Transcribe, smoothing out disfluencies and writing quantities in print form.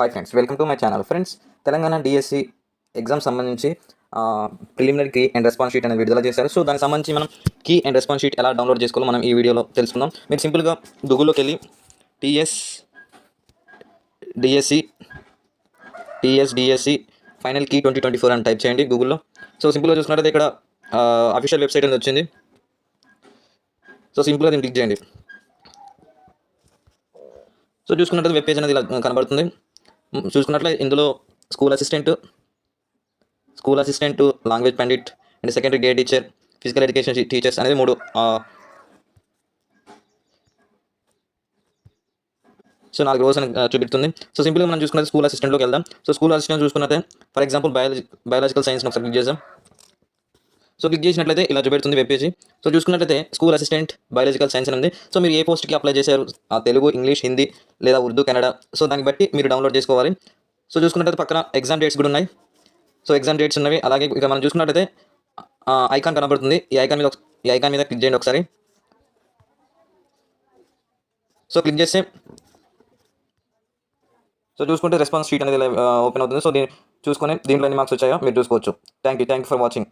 Hi friends, welcome to my channel. Friends, Telangana DSC exam సంబంధించి preliminary key and response sheet అనేది విడుదల చేశారు. So దానికి సంబంధించి మనం కీ అండ్ రెస్పాన్స్ షీట్ ఎలా డౌన్లోడ్ చేసుకోవాలో మనం ఈ వీడియోలో తెలుసుకుందాం. మీరు సింపుల్గా గూగుల్లోకి వెళ్ళి టీఎస్డిఎస్సి ఫైనల్ కీ 2024 అని టైప్ చేయండి గూగుల్లో. సో సింపుల్గా చూసుకున్నట్లయితే ఇక్కడ అఫీషియల్ వెబ్సైట్ అనేది వచ్చింది. సో సింపుల్గా దీన్ని క్లిక్ చేయండి. సో చూసుకున్నట్లయితే వెబ్ పేజ్ అనేది ఇలా కనబడుతుంది. చూసుకున్నట్లయితే ఇందులో school assistant, language Pandit and secondary grade teacher, physical education teachers అనేది 3 4 రోజు అని చూపిస్తుంది. సో సింపుల్గా మనం చూసుకున్నది స్కూల్ అసిస్టెంట్లోకి వెళ్దాం. సో స్కూల్ అసిస్టెంట్ చూసుకున్నట్లయితే ఫర్ ఎగ్జాంపుల్ బయాలజికల్ సైన్స్ ఒకసారి క్లిక్ చేద్దాం. సో క్లిక్ చేసినట్లయితే ఇలా చూపెడుతుంది వెబ్ పేజీ. సో చూసుకున్నట్లయితే స్కూల్ అసిస్టెంట్ బయాలజికల్ సైన్స్ అని ఉంది. సో మీరు ఏ పోస్ట్కి అప్లై చేశారు, తెలుగు, ఇంగ్లీష్, హిందీ లేదా ఉర్దూ, కన్నడ, సో దాన్ని బట్టి మీరు డౌన్లోడ్ చేసుకోవాలి. సో చూసుకున్నట్లయితే పక్కన ఎగ్జామ్ డేట్స్ కూడా ఉన్నాయి. సో ఎగ్జామ్ డేట్స్ ఉన్నవి. అలాగే ఇక మనం చూసుకున్నట్లయితే ఐకాన్ కనబడుతుంది. ఈ ఐకాన్ మీద క్లిక్ చేయండి ఒకసారి. సో క్లిక్ చేస్తే సో చూసుకుంటే రెస్పాన్స్ షీట్ అనేది ఓపెన్ అవుతుంది. సో దీన్ని చూసుకొని దీంట్లో ఎన్ని మార్క్స్ వచ్చాయో మీరు చూసుకోవచ్చు. Thank you for watching.